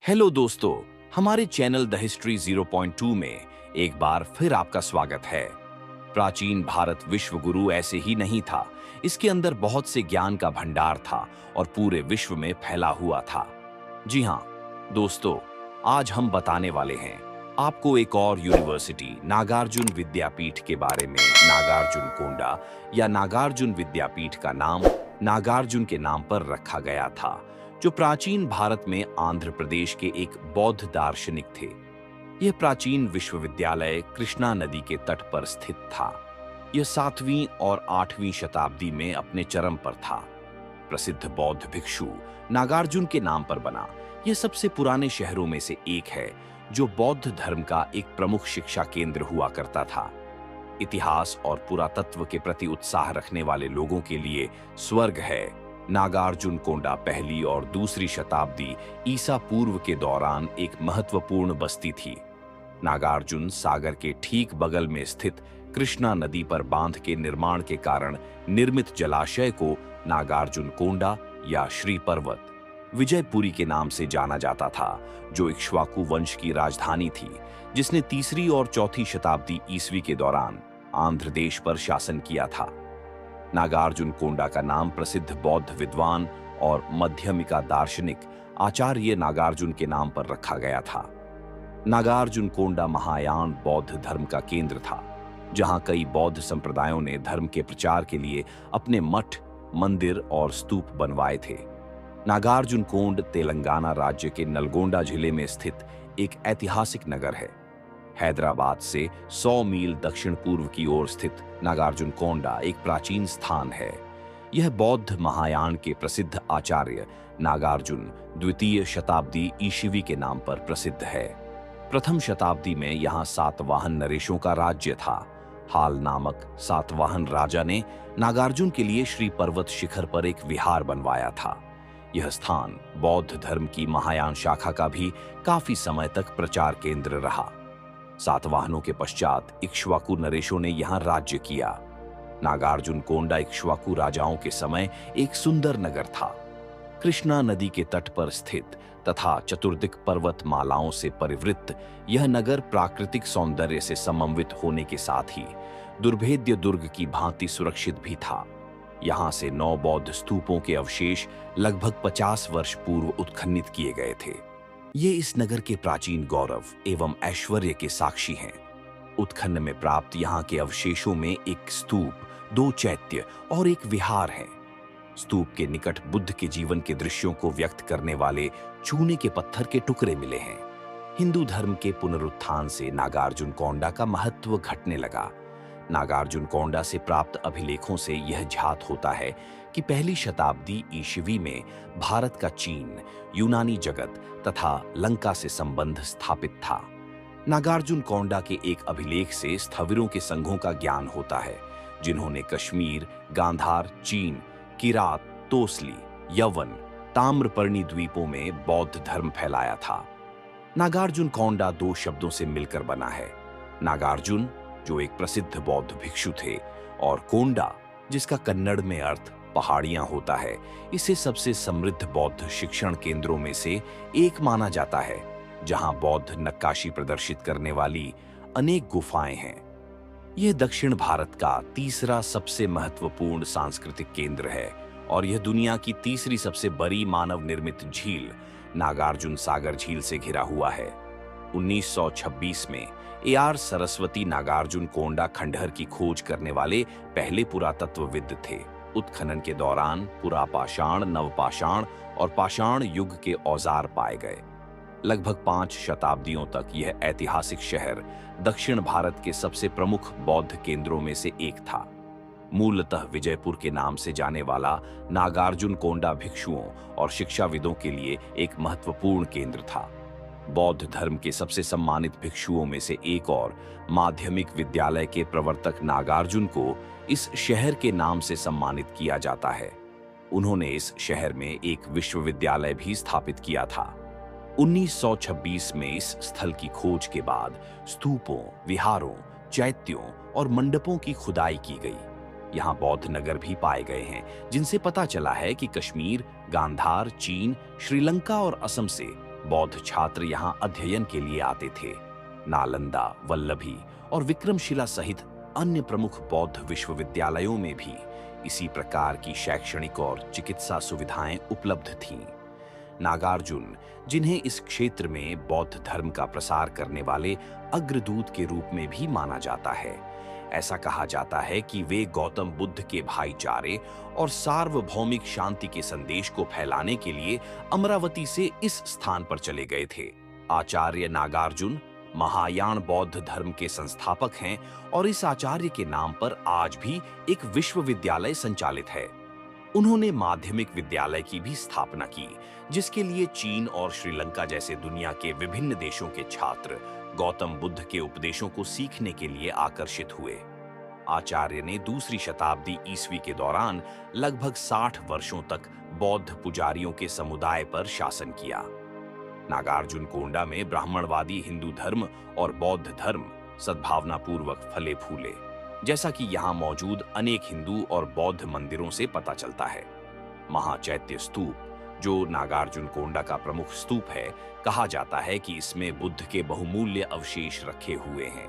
Hello दोस्तों, हमारे channel the history 0.2 में एक बार फिर आपका स्वागत है। प्राचीन भारत विश्व गुरु ऐसे ही नहीं था, इसके अंदर बहुत से ज्ञान का भंडार था और पूरे विश्व में फैला हुआ था। जी हाँ दोस्तों, आज हम बताने वाले हैं आपको एक और यूनिवर्सिटी नागार्जुन विद्यापीठ के बारे में। नागार्जुन कोंडा या नागार्जुन विद्यापीठ का नाम नागार्जुन के नाम पर रखा गया था, जो प्राचीन भारत में आंध्र प्रदेश के एक बौद्ध दार्शनिक थे। यह प्राचीन विश्वविद्यालय कृष्णा नदी के तट पर स्थित था। यह 7वीं और 8वीं शताब्दी में अपने चरम पर था। प्रसिद्ध बौद्ध भिक्षु नागार्जुन के नाम पर बना यह सबसे पुराने शहरों में से एक है, जो बौद्ध धर्म का एक प्रमुख शिक्षा केंद्र हुआ करता था। इतिहास और पुरातत्व के प्रति उत्साह रखने वाले लोगों के लिए स्वर्ग है। नागार्जुन कोंडा पहली और दूसरी शताब्दी ईसा पूर्व के दौरान एक महत्वपूर्ण बस्ती थी। नागार्जुन सागर के ठीक बगल में स्थित कृष्णा नदी पर बांध के निर्माण के कारण निर्मित जलाशय को नागार्जुन कोंडा या श्री पर्वत विजयपुरी के नाम से जाना जाता था, जो इक्ष्वाकु वंश की राजधानी थी, जिसने तीसरी और चौथी शताब्दी ईस्वी के दौरान आंध्र देश पर शासन किया था। नागार्जुन कोंडा का नाम प्रसिद्ध बौद्ध विद्वान और मध्यमिका दार्शनिक आचार्य नागार्जुन के नाम पर रखा गया था। नागार्जुन कोंडा महायान बौद्ध धर्म का केंद्र था, जहां कई बौद्ध संप्रदायों ने धर्म के प्रचार के लिए अपने मठ, मंदिर और स्तूप बनवाए थे। नागार्जुन कोंड तेलंगाना राज्य के नलगोंडा जिले में स्थित एक ऐतिहासिक नगर है। हैदराबाद से 100 मील दक्षिण पूर्व की ओर स्थित नागार्जुन कोंडा एक प्राचीन स्थान है। यह बौद्ध महायान के प्रसिद्ध आचार्य नागार्जुन द्वितीय शताब्दी ईस्वी के नाम पर प्रसिद्ध है। प्रथम शताब्दी में यहाँ सातवाहन नरेशों का राज्य था। हाल नामक सातवाहन राजा ने नागार्जुन के लिए श्री पर्वत शिखर पर एक विहार बनवाया था। यह स्थान बौद्ध धर्म की महायान शाखा का भी काफी समय तक प्रचार केंद्र रहा। सातवाहनों के पश्चात इक्ष्वाकु नरेशों ने यहाँ राज्य किया। नागार्जुन कोंडा इक्ष्वाकु राजाओं के समय एक सुंदर नगर था। कृष्णा नदी के तट पर स्थित तथा चतुर्दिक पर्वत मालाओं से परिवृत्त यह नगर प्राकृतिक सौंदर्य से समन्वित होने के साथ ही दुर्भेद्य दुर्ग की भांति सुरक्षित भी था। यहाँ से 9 बौद्ध स्तूपों के अवशेष लगभग 50 वर्ष पूर्व उत्खननित किए गए थे। ये इस नगर के प्राचीन गौरव एवं ऐश्वर्य के साक्षी हैं। उत्खनन में प्राप्त यहाँ के अवशेषों में एक स्तूप, 2 चैत्य और एक विहार है। स्तूप के निकट बुद्ध के जीवन के दृश्यों को व्यक्त करने वाले चूने के पत्थर के टुकड़े मिले हैं। हिंदू धर्म के पुनरुत्थान से नागार्जुन कोंडा का महत्व घटने लगा। नागार्जुन कोंडा से प्राप्त अभिलेखों से यह ज्ञात होता है कि पहली शताब्दी ईस्वी में भारत का चीन, यूनानी जगत तथा लंका से संबंध स्थापित था। नागार्जुन कोंडा के एक अभिलेख से स्थविरों के संघों का ज्ञान होता है, जिन्होंने कश्मीर, गांधार, चीन, किरात, तोसली, यवन, ताम्रपर्णी द्वीपों में बौद्ध धर्म फैलाया था। नागार्जुन कोंडा 2 शब्दों से मिलकर बना है। नागार्जुन, जो एक प्रसिद्ध बौद्ध भिक्षु थे, और कोंडा, जिसका कन्नड़ में अर्थ पहाड़ियां होता है। इसे सबसे समृद्ध बौद्ध शिक्षण केंद्रों में से एक माना जाता है, जहां बौद्ध नक्काशी प्रदर्शित करने वाली अनेक गुफाएं हैं। यह दक्षिण भारत का तीसरा सबसे महत्वपूर्ण सांस्कृतिक केंद्र है और यह दुनिया की तीसरी सबसे बड़ी मानव निर्मित झील नागार्जुन सागर झील से घिरा हुआ है। 1926 में AR सरस्वती नागार्जुन कोंडा खंडहर की खोज करने वाले पहले पुरातत्वविद थे। उत्खनन के दौरान पुरापाषाण, नवपाषाण और पाषाण युग के औजार पाए गए। लगभग 5 शताब्दियों तक यह ऐतिहासिक शहर दक्षिण भारत के सबसे प्रमुख बौद्ध केंद्रों में से एक था। मूलतः विजयपुर के नाम से जाने वाला नागार्जुन कोंडा भिक्षुओं और शिक्षाविदों के लिए एक महत्वपूर्ण केंद्र था। बौद्ध धर्म के सबसे सम्मानित भिक्षुओं में से एक और माध्यमिक विद्यालय के प्रवर्तक नागार्जुन को इस शहर के नाम से सम्मानित किया जाता है। उन्होंने इस शहर में एक विश्वविद्यालय भी स्थापित किया था। 1926 में इस स्थल की खोज के बाद स्तूपों, विहारों, चैत्यों और मंडपों की खुदाई की गई। यहाँ बौद्ध नगर भी पाए गए हैं, जिनसे पता चला है कि कश्मीर, गांधार, चीन, श्रीलंका और असम से बौद्ध छात्र यहाँ अध्ययन के लिए आते थे। नालंदा, वल्लभी और विक्रमशिला सहित अन्य प्रमुख बौद्ध विश्वविद्यालयों में भी इसी प्रकार की शैक्षणिक और चिकित्सा सुविधाएं उपलब्ध थीं। नागार्जुन, जिन्हें इस क्षेत्र में बौद्ध धर्म का प्रसार करने वाले अग्रदूत के रूप में भी माना जाता है, ऐसा कहा जाता है कि वे गौतम बुद्ध के भाईचारे और सार्वभौमिक शांति के संदेश को फैलाने के लिए अमरावती से इस स्थान पर चले गए थे। आचार्य नागार्जुन महायान बौद्ध धर्म के संस्थापक हैं और इस आचार्य के नाम पर आज भी एक विश्वविद्यालय संचालित है। उन्होंने माध्यमिक विद्यालय की भी स्थापना की, जिसके लिए चीन और श्रीलंका जैसे दुनिया के विभिन्न देशों के छात्र गौतम बुद्ध के उपदेशों को सीखने के लिए आकर्षित हुए। आचार्य ने दूसरी शताब्दी ईस्वी के दौरान लगभग 60 वर्षों तक बौद्ध पुजारियों के समुदाय पर शासन किया। नागार्जुन कोंडा में ब्राह्मणवादी हिंदू धर्म और बौद्ध धर्म सद्भावनापूर्वक फले फूले, जैसा कि यहाँ मौजूद अनेक हिंदू और बौद्ध मंदिरों से पता चलता है। महाचैत्य स्तूप, जो नागार्जुन कोंडा का प्रमुख स्तूप है, कहा जाता है कि इसमें बुद्ध के बहुमूल्य अवशेष रखे हुए हैं।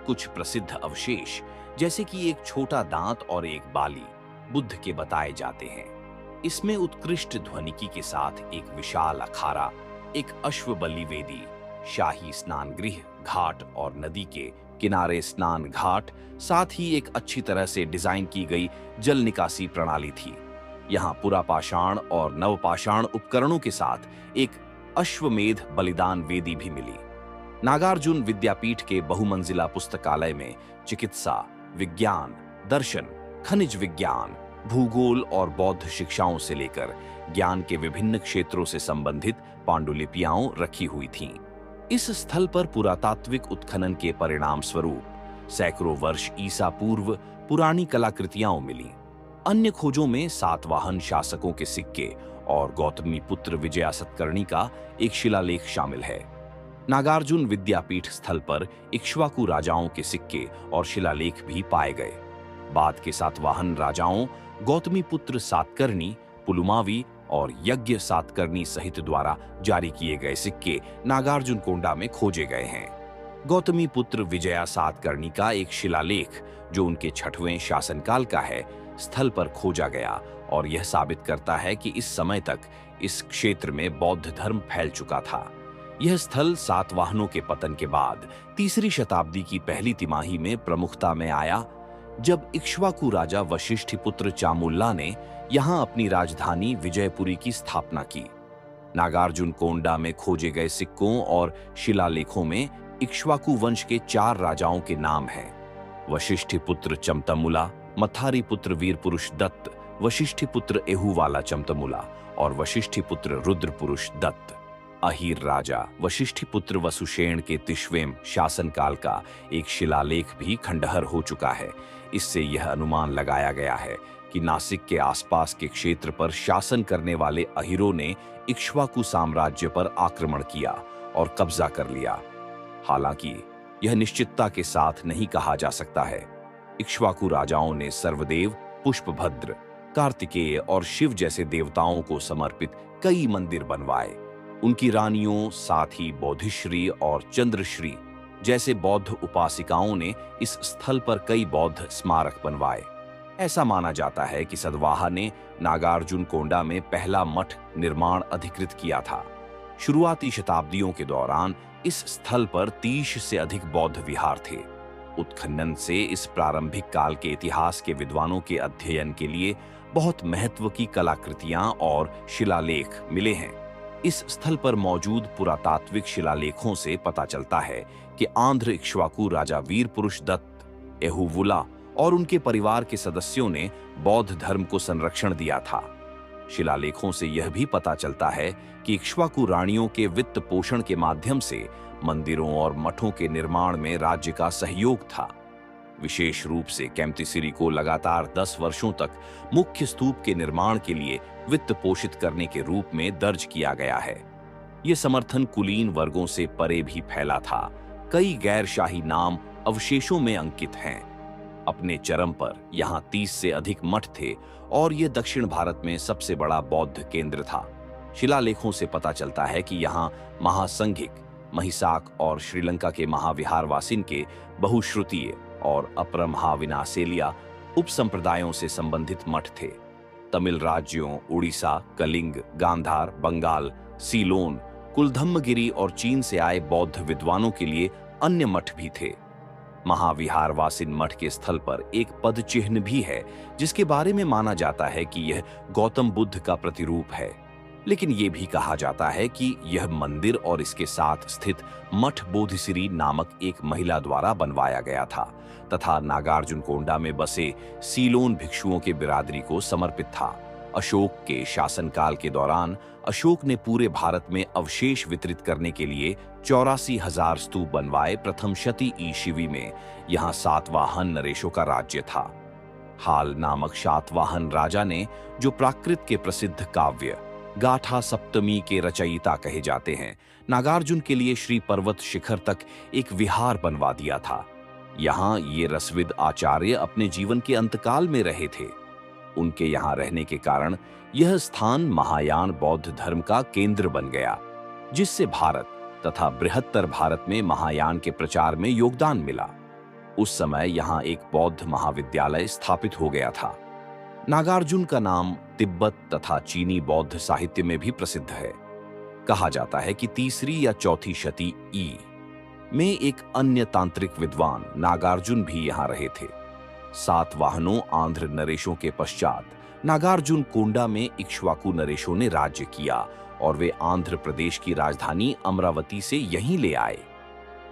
कुछ प्रसिद्ध अवशेष, जैसे कि एक छोटा दांत और एक बाली, बुद्ध के बताए जाते हैं। इसमें उत्कृष्ट ध्वनिकी के साथ एक विशाल अखाड़ा, एक अश्वबलि वेदी, शाही स्नान गृह, घाट और नदी के किनारे स्नान घाट, साथ ही एक अच्छी तरह से डिजाइन की गई जल निकासी प्रणाली थी। यहाँ पुरापाषाण और नवपाषाण उपकरणों के साथ एक अश्वमेध बलिदान वेदी भी मिली। नागार्जुन विद्यापीठ के बहुमंजिला पुस्तकालय में चिकित्सा, विज्ञान, दर्शन, खनिज विज्ञान, भूगोल और बौद्ध शिक्षाओं से लेकर ज्ञान के विभिन्न क्षेत्रों से संबंधित पांडुलिपियां रखी हुई थीं। इस स्थल पर पुरातात्विक उत्खनन के परिणाम स्वरूप सैकड़ों वर्ष ईसा पूर्व पुरानी कलाकृतियां मिली। अन्य खोजों में सातवाहन शासकों के सिक्के और गौतमी पुत्र विजया सतकर्णी का एक शिलालेख शामिल है। नागार्जुन विद्यापीठ स्थल पर इक्ष्वाकु राजाओं के सिक्के और शिलालेख भी पाए गए। बाद के सातवाहन राजाओं गौतमी पुत्र सातकर्णी, पुलुमावी और यज्ञ सातकर्णी सहित द्वारा जारी किए गए सिक्के नागार्जुन कोंडा में खोजे गए हैं। गौतमी पुत्र विजया सातकर्णी का एक शिलालेख, जो उनके 6वें शासनकाल का है, स्थल पर खोजा गया और यह साबित करता है कि इस समय तक इस क्षेत्र में बौद्ध धर्म फैल चुका था। यह स्थल सातवाहनों के पतन के बाद तीसरी शताब्दी की पहली तिमाही में प्रमुखता में आया, जब इक्ष्वाकु राजा वशिष्ठिपुत्र चामुल्ला ने यहाँ अपनी राजधानी विजयपुरी की स्थापना की। नागार्जुन कोंडा में खोजे गए सिक्कों और शिलालेखों में इक्ष्वाकु वंश के 4 राजाओं के नाम हैं: वशिष्ठिपुत्र चमतमुला, मथारीपुत्र वीरपुरुष दत्त, वशिष्ठिपुत्र एहुवाला चमतमुला और वशिष्ठिपुत्र रुद्रपुरुष दत्त। अहीर राजा वशिष्ठिपुत्र वसुषेण के 30वें शासनकाल का एक शिलालेख भी खंडहर हो चुका है। इससे यह अनुमान लगाया गया है कि नासिक के आसपास के क्षेत्र पर शासन करने वाले अहीरों ने इक्ष्वाकु साम्राज्य पर आक्रमण किया और कब्जा कर लिया। हालांकि यह निश्चितता के साथ नहीं कहा जा सकता है। इक्ष्वाकु राजाओं ने सर्वदेव, पुष्पभद्र, कार्तिकेय और शिव जैसे देवताओं को समर्पित कई मंदिर बनवाए। उनकी रानियों, साथ ही बोधिश्री और चंद्रश्री जैसे बौद्ध उपासिकाओं ने इस स्थल पर कई बौद्ध स्मारक बनवाए। ऐसा माना जाता है कि सतवाहा ने नागार्जुन कोंडा में पहला मठ निर्माण अधिकृत किया था। शुरुआती शताब्दियों के दौरान इस स्थल पर 30 से अधिक बौद्ध विहार थे। उत्खनन से इस प्रारंभिक काल के इतिहास के विद्वानों के अध्ययन के लिए बहुत महत्व की कलाकृतियां और शिलालेख मिले हैं। इस स्थल पर मौजूद पुरातात्विक शिलालेखों से पता चलता है कि आंध्र इक्ष्वाकु राजा वीरपुरुष दत्त, एहुवुला और उनके परिवार के सदस्यों ने बौद्ध धर्म को संरक्षण दिया था। शिलालेखों से यह भी पता चलता है कि इक्ष्वाकु रानियों के वित्त पोषण के माध्यम से मंदिरों और मठों के निर्माण में राज्य का सहयोग था। विशेष रूप से केम्प्टीसिरी को लगातार 10 वर्षों तक मुख्य स्तूप के निर्माण के लिए वित्त पोषित करने के रूप में दर्ज किया गया है। यह समर्थन कुलीन वर्गों से परे भी फैला था। कई गैरशाही नाम अवशेषों में अंकित हैं। अपने चरम पर यहाँ 30 से अधिक मठ थे और यह दक्षिण भारत में सबसे बड़ा बौद्ध केंद्र था। शिलालेखों से पता चलता है कि यहाँ महासंघिक, महिसाक और श्रीलंका के महाविहारवासिन के बहुश्रुतीय और अपरमहाविनासेलिया उपसंप्रदायों से संबंधित मठ थे। तमिल राज्यों उड़ीसा, कलिंग, गांधार, बंगाल, सीलोन, कुलधम्मगिरी और चीन से आए बौद्ध विद्वानों के लिए अन्य मठ भी थे। महाविहारवासिन मठ के स्थल पर एक पद चिन्ह भी है, जिसके बारे में माना जाता है कि यह गौतम बुद्ध का प्रतिरूप है। लेकिन यह भी कहा जाता है कि यह मंदिर और इसके साथ स्थित मठ बोधिसरी नामक एक महिला द्वारा बनवाया गया था तथा नागार्जुनकोंडा में बसे सीलोन भिक्षुओं के बिरादरी को समर्पित था। अशोक के शासनकाल के दौरान अशोक ने पूरे भारत में अवशेष वितरित करने के लिए 84,000 स्तूप बनवाए। प्रथम शती ईस्वी में यहाँ सातवाहन नरेशों का राज्य था। हाल नामक सातवाहन राजा ने, जो प्राकृत के प्रसिद्ध काव्य गाथा सप्तमी के रचयिता कहे जाते हैं, नागार्जुन के लिए श्री पर्वत शिखर तक एक विहार बनवा दिया था। यहाँ ये रसविद आचार्य अपने जीवन के अंतकाल में रहे थे। उनके यहाँ रहने के कारण यह स्थान महायान बौद्ध धर्म का केंद्र बन गया, जिससे भारत तथा बृहत्तर भारत में महायान के प्रचार में योगदान मिला। उस समय यहाँ एक बौद्ध महाविद्यालय स्थापित हो गया था। नागार्जुन का नाम तिब्बत तथा चीनी बौद्ध साहित्य में भी प्रसिद्ध है। कहा जाता है कि 3री या 4थी शती ई में एक अन्य तांत्रिक विद्वान नागार्जुन भी यहाँ रहे थे। सातवाहनों आंध्र नरेशों के पश्चात नागार्जुन कोंडा में इक्ष्वाकु नरेशों ने राज्य किया और वे आंध्र प्रदेश की राजधानी अमरावती से यहीं ले आए।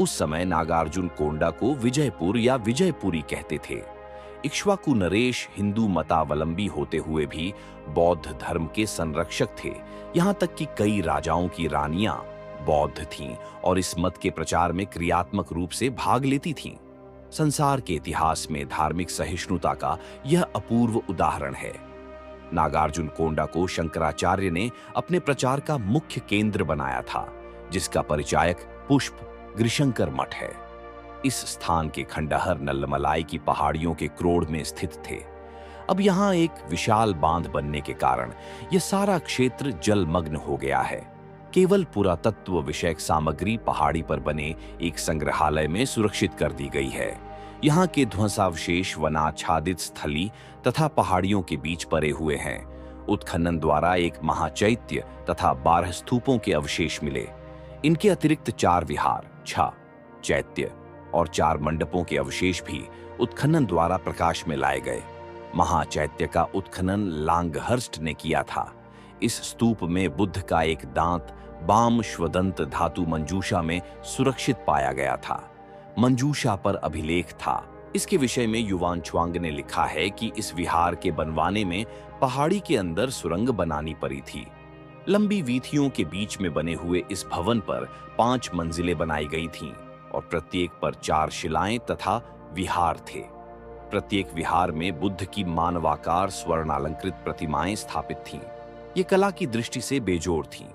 उस समय नागार्जुन कोंडा को विजयपुर या विजयपुरी कहते थे। इक्ष्वाकु नरेश हिंदू मतावलंबी होते हुए भी बौद्ध धर्म के संरक्षक थे। यहाँ तक कि कई राजाओं की रानियां बौद्ध थीं और इस मत के प्रचार में क्रियात्मक रूप से भाग लेती थीं। संसार के इतिहास में धार्मिक सहिष्णुता का यह अपूर्व उदाहरण है। नागार्जुन कोंडा को शंकराचार्य ने अपने प्रचार का मुख्य केंद्र बनाया था, जिसका परिचायक पुष्प ग्रिशंकर मठ है। इस स्थान के खंडहर नल्लमलाई की पहाड़ियों के क्रोड़ में स्थित थे। अब यहाँ एक विशाल बांध बनने के कारण यह सारा क्षेत्र जलमग्न हो गया है। केवल पुरातत्व विषयक सामग्री पहाड़ी पर बने एक संग्रहालय में सुरक्षित कर दी गई है। यहाँ के ध्वंसावशेष वनाच्छादित स्थली तथा पहाड़ियों के बीच पड़े हुए हैं। उत्खनन द्वारा एक महाचैत्य तथा 12 स्तूपों के अवशेष मिले। इनके अतिरिक्त 4 विहार, 6 चैत्य और 4 मंडपों के अवशेष भी उत्खनन द्वारा प्रकाश में लाए गए। महाचैत्य का उत्खनन लांगहर्स्ट ने किया था। इस स्तूप में बुद्ध का एक दांत बाम श्वदंत धातु मंजूषा में सुरक्षित पाया गया था। मंजूषा पर अभिलेख था। इसके विषय में युवान छुआंग ने लिखा है कि इस विहार के बनवाने में पहाड़ी के अंदर सुरंग बनानी पड़ी थी। लंबी वीथियों के बीच में बने हुए इस भवन पर 5 मंजिलें बनाई गई थीं और प्रत्येक पर 4 शिलाएं तथा विहार थे। प्रत्येक विहार में बुद्ध की मानवाकार स्वर्णालंकृत प्रतिमाएं स्थापित थीं। ये कला की दृष्टि से बेजोड़ थीं।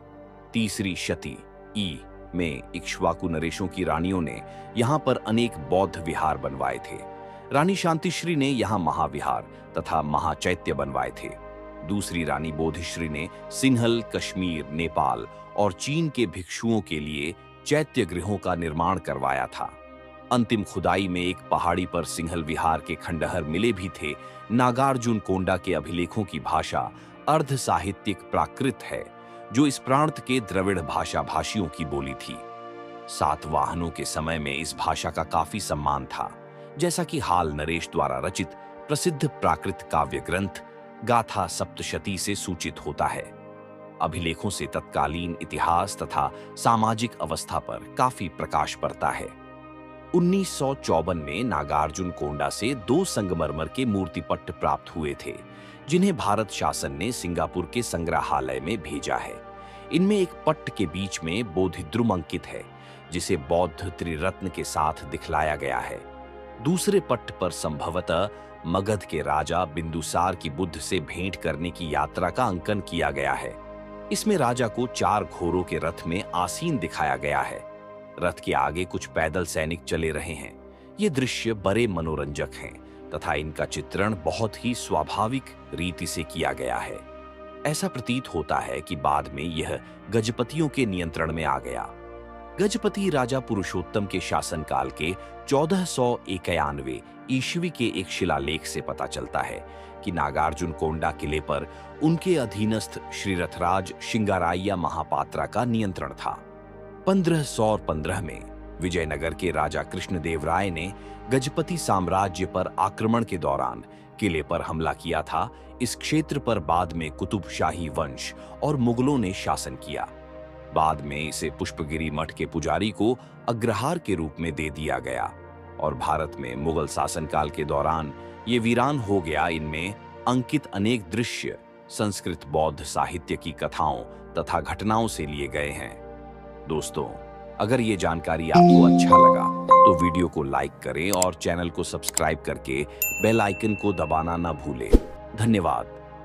3री शती ई में इक्ष्वाकु नरेशों की रानियों ने यहाँ पर अनेक बौद्ध विहार बनवाए थे। रानी शांतिश्री ने यहाँ महाविहार तथा महाचैत्य बनवाए थे। दूसरी रानी बोधिश्री ने सिन्हल, कश्मीर, नेपाल और चीन के भिक्षुओं के लिए चैत्य गृहों का निर्माण करवाया था। अंतिम खुदाई में एक पहाड़ी पर सिंहल विहार के खंडहर मिले भी थे। नागार्जुन कोंडा के अभिलेखों की भाषा अर्ध साहित्यिक प्राकृत है, जो इस प्रांत के द्रविड़ भाषा भाषियों की बोली थी। सातवाहनों के समय में इस भाषा का काफी सम्मान था, जैसा कि हाल नरेश द्वारा रचित प्रसिद्ध प्राकृत काव्य ग्रंथ गाथा सप्तशती से सूचित होता है। अभिलेखों से तत्कालीन इतिहास तथा सामाजिक अवस्था पर काफी प्रकाश पड़ता है। 1954 में नागार्जुन कोंडा से 2 संगमरमर के मूर्तिपट्ट प्राप्त हुए थे, जिन्हें भारत शासन ने सिंगापुर के संग्रहालय में भेजा है। इनमें एक पट्ट के बीच में बोधिद्रुम अंकित है, जिसे बौद्ध त्रिरत्न के साथ दिखलाया गया है। दूसरे पट्ट पर संभवतः मगध के राजा बिंदुसार की बुद्ध से भेंट करने की यात्रा का अंकन किया गया है। इसमें राजा को 4 घोड़ों के रथ में आसीन दिखाया गया है। रथ के आगे कुछ पैदल सैनिक चले रहे हैं। ये दृश्य बड़े मनोरंजक हैं तथा इनका चित्रण बहुत ही स्वाभाविक रीति से किया गया है। ऐसा प्रतीत होता है कि बाद में यह गजपतियों के नियंत्रण में आ गया। गजपति राजा पुरुषोत्तम के शासनकाल के 1491 ईस्वी के एक शिलालेख से पता चलता है कि नागार्जुन कोंडा किले पर उनके अधीनस्थ श्री रथराज शिंगाराया महापात्रा का नियंत्रण था। 1515 में विजयनगर के राजा कृष्णदेव राय ने गजपति साम्राज्य पर आक्रमण के दौरान किले पर हमला किया था। इस क्षेत्र पर बाद में कुतुब शाही वंश और मुगलों ने शासन किया। बाद में इसे पुष्पगिरी मठ के पुजारी को अग्रहार के रूप में दे दिया गया और भारत में मुगल शासनकाल के दौरान ये वीरान हो गया। इनमें अंकित अनेक दृश्य संस्कृत बौद्ध साहित्य की कथाओं तथा घटनाओं से लिए गए हैं। दोस्तों, अगर ये जानकारी आपको अच्छा लगा तो वीडियो को लाइक करें और चैनल को सब्सक्राइब करके बेल आइकन को दबाना ना भूलें। धन्यवाद।